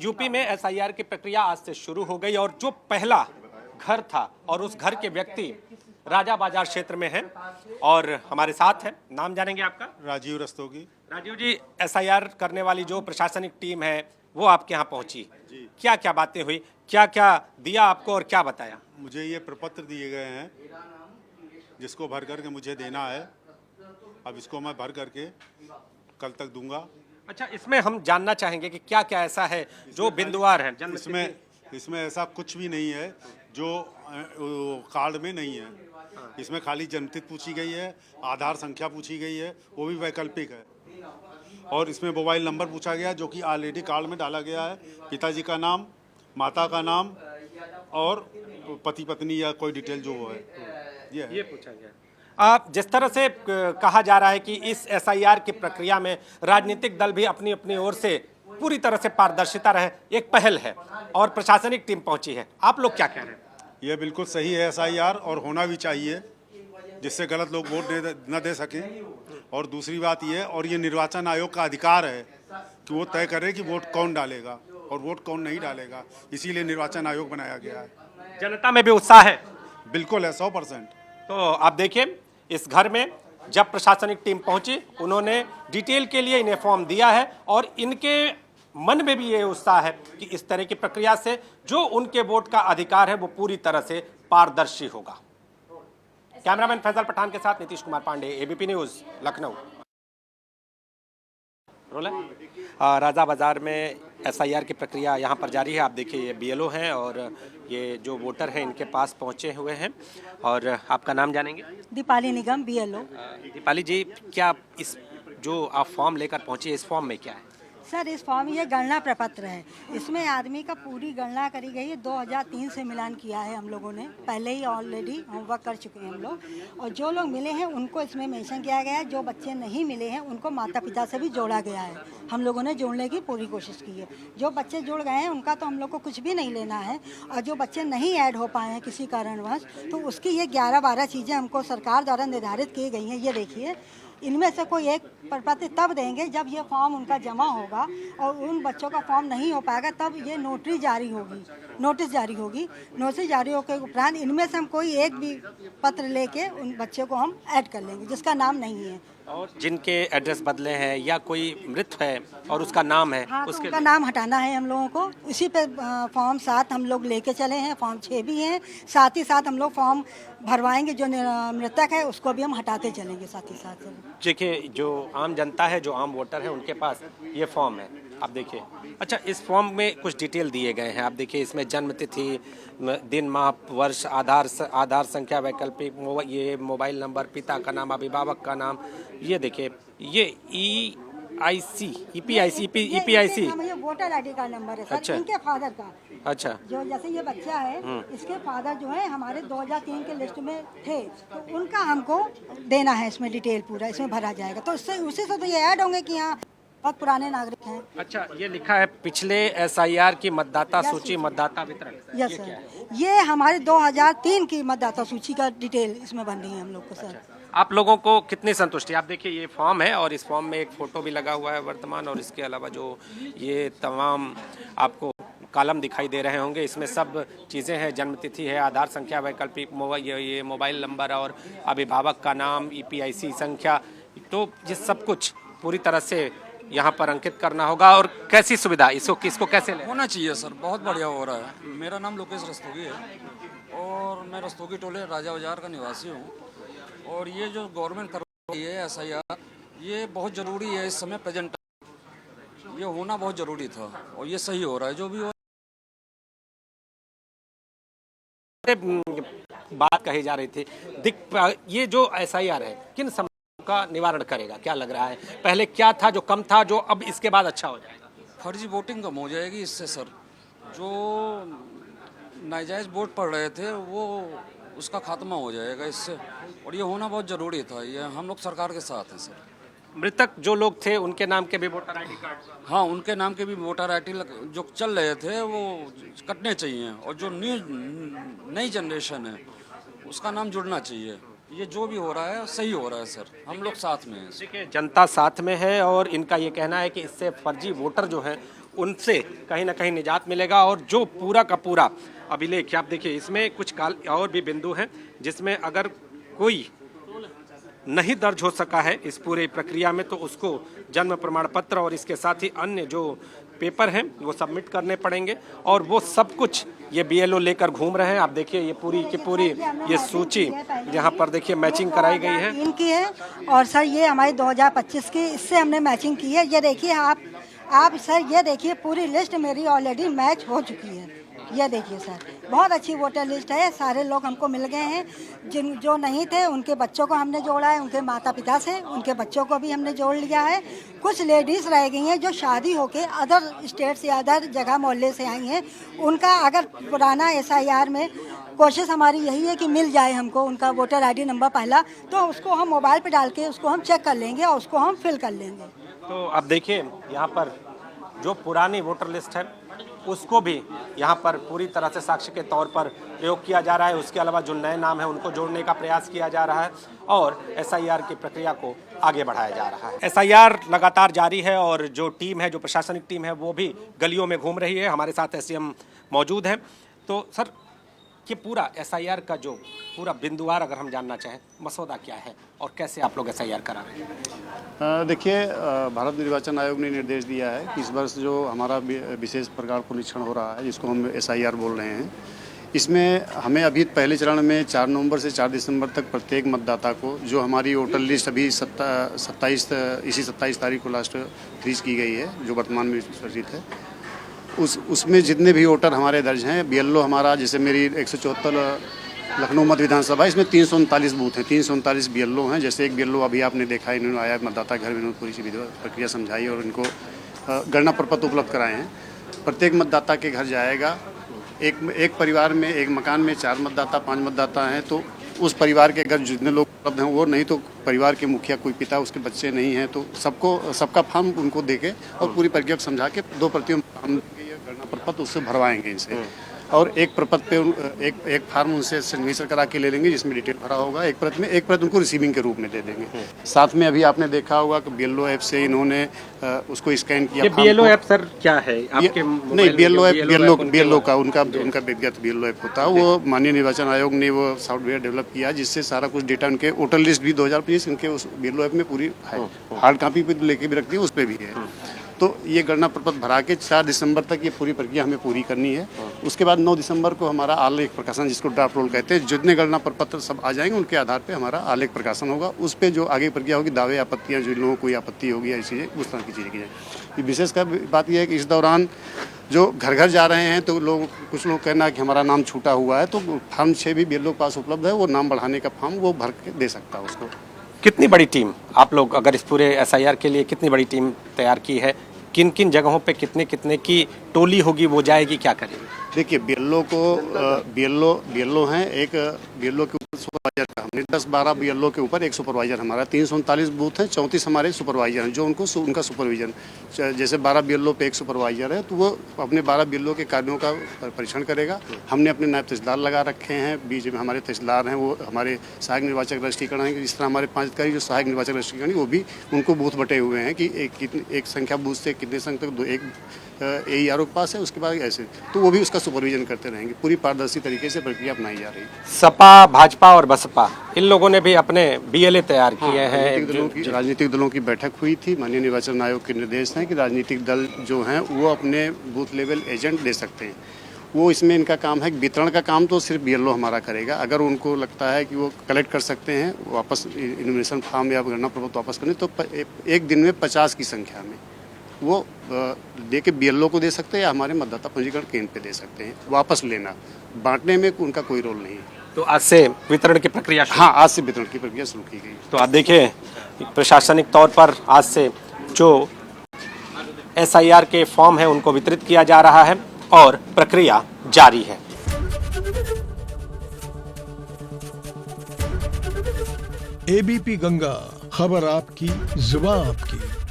UP में SIR की प्रक्रिया आज से शुरू हो गई और जो पहला घर था और उस घर के व्यक्ति राजा बाजार क्षेत्र में हैं और हमारे साथ हैं। नाम जानेंगे आपका? राजीव रस्तोगी। राजीव जी, एसआईआर करने वाली जो प्रशासनिक टीम है वो आपके यहाँ पहुंची, क्या क्या बातें हुई, क्या क्या दिया आपको और क्या बताया? मुझे ये प्रपत्र दिए गए हैं जिसको भर करके मुझे देना है। अब इसको मैं भर करके कल तक दूंगा। अच्छा, इसमें हम जानना चाहेंगे कि क्या क्या ऐसा है जो बिंदुवार है? इसमें ऐसा कुछ भी नहीं है जो कार्ड में नहीं है। इसमें खाली जन्मतिथि पूछी गई है, आधार संख्या पूछी गई है, वो भी वैकल्पिक है, और इसमें मोबाइल नंबर पूछा गया जो कि ऑलरेडी कार्ड में डाला गया है। पिताजी का नाम, माता का नाम और पति पत्नी या कोई डिटेल जो वो है ये पूछा गया। जिस तरह से कहा जा रहा है कि इस एसआईआर की प्रक्रिया में राजनीतिक दल भी अपनी अपनी ओर से पूरी तरह से पारदर्शिता रहे, एक पहल है और प्रशासनिक टीम पहुंची है, आप लोग क्या कह रहे हैं? ये बिल्कुल सही है एसआईआर, और होना भी चाहिए जिससे गलत लोग वोट न दे सकें। और दूसरी बात ये, और ये निर्वाचन आयोग का अधिकार है कि वो तय करे कि वोट कौन डालेगा और वोट कौन नहीं डालेगा, इसीलिए निर्वाचन आयोग बनाया गया है। जनता में भी उत्साह है? बिल्कुल है, 100%। तो आप देखिए, इस घर में जब प्रशासनिक टीम पहुंची उन्होंने डिटेल के लिए इन्हें फॉर्म दिया है और इनके मन में भी ये उत्साह है कि इस तरह की प्रक्रिया से जो उनके वोट का अधिकार है वो पूरी तरह से पारदर्शी होगा। कैमरामैन फैजल पठान के साथ नीतीश कुमार पांडे, एबीपी न्यूज, लखनऊ। राजा बाजार में एसआईआर की प्रक्रिया यहाँ पर जारी है। आप देखिए, ये बीएलओ हैं और ये जो वोटर हैं इनके पास पहुँचे हुए हैं। और आपका नाम जानेंगे? दीपाली निगम, बीएलओ। दीपाली जी, क्या इस जो आप फॉर्म लेकर पहुँचे, इस फॉर्म में क्या है? सर, इस फॉर्म ये गणना प्रपत्र है। इसमें आदमी का पूरी गणना करी गई है। 2003 से मिलान किया है हम लोगों ने, पहले ही ऑलरेडी होमवर्क कर चुके हैं हम लोग। और जो लोग मिले हैं उनको इसमें मेंशन किया गया है। जो बच्चे नहीं मिले हैं उनको माता पिता से भी जोड़ा गया है। हम लोगों ने जोड़ने की पूरी कोशिश की है। जो बच्चे जुड़ गए हैं उनका तो हम लोग को कुछ भी नहीं लेना है, और जो बच्चे नहीं ऐड हो पाए हैं किसी कारणवश, तो उसकी ये 11-12 चीज़ें हमको सरकार द्वारा निर्धारित की गई हैं। ये देखिए, इनमें से कोई एक प्रपत्र तब देंगे जब ये फॉर्म उनका जमा होगा, और उन बच्चों का फॉर्म नहीं हो पाएगा तब ये नोटिस जारी होगी। नोटिस जारी होकर उपरांत इनमें से हम कोई एक भी पत्र लेके उन बच्चों को हम ऐड कर लेंगे जिसका नाम नहीं है। और जिनके एड्रेस बदले हैं या कोई मृत है और उसका नाम है, हाँ, उसका नाम हटाना है हम लोगों को। इसी पे फॉर्म 7 हम लोग लेके चले हैं, फॉर्म 6 भी हैं। साथ ही साथ हम लोग फॉर्म भरवाएंगे, जो मृतक है उसको भी हम हटाते चलेंगे साथ ही साथ। देखिए, जो आम जनता है, जो आम वोटर है, उनके पास ये फॉर्म है, आप देखिए। अच्छा, इस फॉर्म में कुछ डिटेल दिए गए हैं, आप देखिए। इसमें जन्म तिथि, दिन, माह, वर्ष, आधार संख्या, वैकल्पिक, ये मोबाइल नंबर, पिता का नाम, अभिभावक का नाम, ये देखिए, ये ईपीआईसी ये वोटर आईडी का नंबर है सर। अच्छा। इनके फादर का। अच्छा, जो जैसे ये बच्चा है, इसके फादर जो है हमारे 2003 के लिस्ट में थे, तो उनका हमको देना है। इसमें डिटेल पूरा इसमें भरा जाएगा, तो उससे उसी से तो ये ऐड होंगे कि हाँ बहुत पुराने नागरिक हैं। अच्छा, ये लिखा है पिछले एसआईआर की मतदाता सूची, मतदाता वितरण। यस सर, ये हमारे 2003 की मतदाता सूची का डिटेल इसमें बन रही है हम लोग को सर। अच्छा। आप लोगों को कितनी संतुष्टि? आप देखिए, ये फॉर्म है और इस फॉर्म में एक फ़ोटो भी लगा हुआ है वर्तमान, और इसके अलावा जो ये तमाम आपको कॉलम दिखाई दे रहे होंगे, इसमें सब चीज़ें हैं। जन्मतिथि है, आधार संख्या, वैकल्पिक ये मोबाइल नंबर और अभिभावक का नाम, ईपीआईसी संख्या, तो ये सब कुछ पूरी तरह से यहाँ पर अंकित करना होगा। और कैसी सुविधा इसको, किसको कैसे ले होना चाहिए सर? बहुत बढ़िया हो रहा है। मेरा नाम लोकेश रस्तोगी है और मैं रस्तोगी टोले राजा बाजार का निवासी हूँ। और ये जो गवर्नमेंट कर रही है एसआईआर, ये बहुत ज़रूरी है इस समय प्रेजेंट। ये होना बहुत ज़रूरी था और ये सही हो रहा है। जो भी हो बात कही जा रही थी, ये जो एसआईआर है किन समस्याओं का निवारण करेगा, क्या लग रहा है? पहले क्या था जो कम था, जो अब इसके बाद अच्छा हो जाएगा? फर्जी वोटिंग कम हो जाएगी इससे सर। जो नाजायज़ वोट पड़ रहे थे वो उसका खात्मा हो जाएगा इससे, और ये होना बहुत ज़रूरी था। ये हम लोग सरकार के साथ हैं सर। मृतक जो लोग थे उनके नाम के भी वोटर आईडी कार्ड? हाँ, उनके नाम के भी वोटर आईडी जो चल रहे थे वो कटने चाहिए, और जो नई जनरेशन है उसका नाम जुड़ना चाहिए। ये जो भी हो रहा है सही हो रहा है सर, हम लोग साथ में हैं। देखिए, जनता साथ में है और इनका ये कहना है कि इससे फर्जी वोटर जो हैं उनसे कहीं ना कहीं निजात मिलेगा। और जो पूरा का पूरा अभिलेख आप देखिए, इसमें कुछ और भी बिंदु हैं जिसमें अगर कोई नहीं दर्ज हो सका है इस पूरे प्रक्रिया में तो उसको जन्म प्रमाण पत्र और इसके साथ ही अन्य जो पेपर हैं वो सबमिट करने पड़ेंगे। और वो सब कुछ ये बीएलओ लेकर घूम रहे हैं। आप देखिए ये पूरी की पूरी ये सूची यहाँ पर देखिए मैचिंग कराई गई है। इनकी है और सर ये हमारी 2025 की, इससे हमने मैचिंग की है। ये देखिए आप सर ये देखिए पूरी लिस्ट मेरी ऑलरेडी मैच हो चुकी है। ये देखिए सर बहुत अच्छी वोटर लिस्ट है। सारे लोग हमको मिल गए हैं। जो नहीं थे उनके बच्चों को हमने जोड़ा है, उनके माता पिता से उनके बच्चों को भी हमने जोड़ लिया है। कुछ लेडीज़ रह गई हैं जो शादी होके अदर स्टेट से अदर जगह मोहल्ले से आई हैं। उनका अगर पुराना SIR में कोशिश हमारी यही है कि मिल जाए हमको उनका वोटर ID नंबर पहला, तो उसको हम मोबाइल पे डाल के उसको हम चेक कर लेंगे और उसको हम फिल कर लेंगे। तो आप देखिए यहाँ पर जो पुरानी वोटर लिस्ट है उसको भी यहाँ पर पूरी तरह से साक्ष्य के तौर पर प्रयोग किया जा रहा है। उसके अलावा जो नए नाम है उनको जोड़ने का प्रयास किया जा रहा है और SIR की प्रक्रिया को आगे बढ़ाया जा रहा है। SIR लगातार जारी है और जो टीम है, जो प्रशासनिक टीम है, वो भी गलियों में घूम रही है। हमारे साथ SDM मौजूद हैं। तो सर कि पूरा SIR का जो पूरा बिंदुवार अगर हम जानना चाहें, मसौदा क्या है और कैसे आप लोग SIR करा रहे हैं? देखिए, भारत निर्वाचन आयोग ने निर्देश दिया है कि इस वर्ष जो हमारा विशेष प्रकार परीक्षण हो रहा है जिसको हम SIR बोल रहे हैं, इसमें हमें अभी पहले चरण में 4 नवंबर से 4 दिसंबर तक प्रत्येक मतदाता को जो हमारी वोटर लिस्ट अभी 27 तारीख को लास्ट रिलीज की गई है जो वर्तमान में विसर्जित है, उसमें जितने भी वोटर हमारे दर्ज हैं, BLO हमारा जैसे मेरी 174 लखनऊ मध्य विधानसभा, इसमें 339 बूथ हैं, 339 BLO हैं। जैसे एक BLO अभी आपने देखा, इन्होंने आया मतदाता घर में, इन्होंने पूरी सी प्रक्रिया समझाई और इनको गणना प्रपत्र उपलब्ध कराए हैं। प्रत्येक मतदाता के घर जाएगा। एक परिवार में, एक मकान में 4 मतदाता 5 मतदाता हैं, तो उस परिवार के घर जितने लोग उपलब्ध हैं, वो नहीं तो परिवार के मुखिया कोई पिता उसके बच्चे नहीं हैं तो सबका फॉर्म उनको देके और पूरी प्रक्रिया समझा के 2 प्रतियों हम गणना प्रपत्र उससे भरवाएंगे इनसे। और एक प्रपत्र पे एक फार्म उनसे सिग्नेचर करा के ले लेंगे जिसमें डिटेल भरा होगा। एक प्रत उनको रिसीविंग के रूप में दे देंगे। साथ में अभी आपने देखा होगा कि BLO ऐप से इन्होंने उसको स्कैन किया। ये BLO ऐप सर क्या है आपके? नहीं, BLO ऐप BLO का उनका व्यक्तिगत BLO ऐप होता है। वो माननीय निर्वाचन आयोग ने वो सॉफ्टवेयर डेवलप किया जिससे सारा कुछ डेटा उनके वोटर लिस्ट भी 2025 उनके उस BLO ऐप में पूरी है। हार्ड कॉपी पे लेके भी रखती है, उस पर भी है। तो ये गणना प्रपत्र भरा के 4 दिसंबर तक ये पूरी प्रक्रिया हमें पूरी करनी है। उसके बाद 9 दिसंबर को हमारा आलेख प्रकाशन, जिसको ड्राफ्ट रोल कहते हैं, जितने गणना प्रपत्र सब आ जाएंगे उनके आधार पे हमारा आलेख प्रकाशन होगा। उस पे जो आगे प्रक्रिया होगी, दावे आपत्तियाँ, जो लोगों को कोई आपत्ति होगी, ऐसी चीज़ें उस तरह की चीज़ें की जाए। विशेष बात यह है कि इस दौरान जो घर घर जा रहे हैं तो कुछ लोग कहना है कि हमारा नाम छूटा हुआ है, तो फॉर्म 6 भी BLO के पास उपलब्ध है। वो नाम बढ़ाने का फॉर्म वो भर के दे सकता है उसको। कितनी बड़ी टीम आप लोग अगर इस पूरे SIR के लिए कितनी बड़ी टीम तैयार की है? किन किन जगहों पे कितने की टोली होगी, वो जाएगी, क्या करेगी? देखिए, BLO हैं, एक BLO के ऊपर सुपरवाइजर का हमने 10-12 BLO के ऊपर एक सुपरवाइजर हमारा, 339 बूथ हैं, 34 हमारे सुपरवाइजर हैं जो उनका सुपरविजन, जैसे 12 BLO पे एक सुपरवाइजर है तो वो अपने 12 BLO के कार्यों का परीक्षण करेगा। हमने अपने नायब तहसीलदार लगा रखे हैं, बीच में हमारे तहसीलदार हैं, वो हमारे सहायक निर्वाचक रजिस्ट्रीकरण हैं। जिस तरह हमारे 5 अधिकारी जो सहायक निर्वाचक रजिस्ट्रीकरण, वो भी उनको बूथ बटे हुए हैं कि एक संख्या बूथ से कितने संख्या तक एक AERO के पास है, उसके बाद ऐसे, तो वो भी उसका सुपरविजन करते रहेंगे। पूरी पारदर्शी तरीके से प्रक्रिया अपनाई जा रही है। सपा, भाजपा और बसपा इन लोगों ने भी अपने BLA तैयार किए हैं। राजनीतिक दलों की बैठक हुई थी। माननीय निर्वाचन आयोग के निर्देश हैं कि राजनीतिक दल जो हैं वो अपने बूथ लेवल एजेंट दे सकते हैं। वो इसमें इनका काम है। वितरण का काम तो सिर्फ BLO हमारा करेगा। अगर उनको लगता है कि वो कलेक्ट कर सकते हैं वापस इन्फॉर्मेशन फॉर्म या गणना प्रपत्र वापस करने, तो एक दिन में 50 की संख्या में वो दे के BLO को दे सकते हैं या हमारे मतदाता पंजीकरण केंद्र पे दे सकते हैं। वापस लेना, बांटने में उनका कोई रोल नहीं है। तो आज से वितरण की प्रक्रिया हाँ, आज से वितरण की प्रक्रिया शुरू की गई। तो आप देखिए प्रशासनिक तौर पर आज से जो SIR के फॉर्म है उनको वितरित किया जा रहा है और प्रक्रिया जारी है। ABP गंगा, खबर आपकी, जुबान आपकी।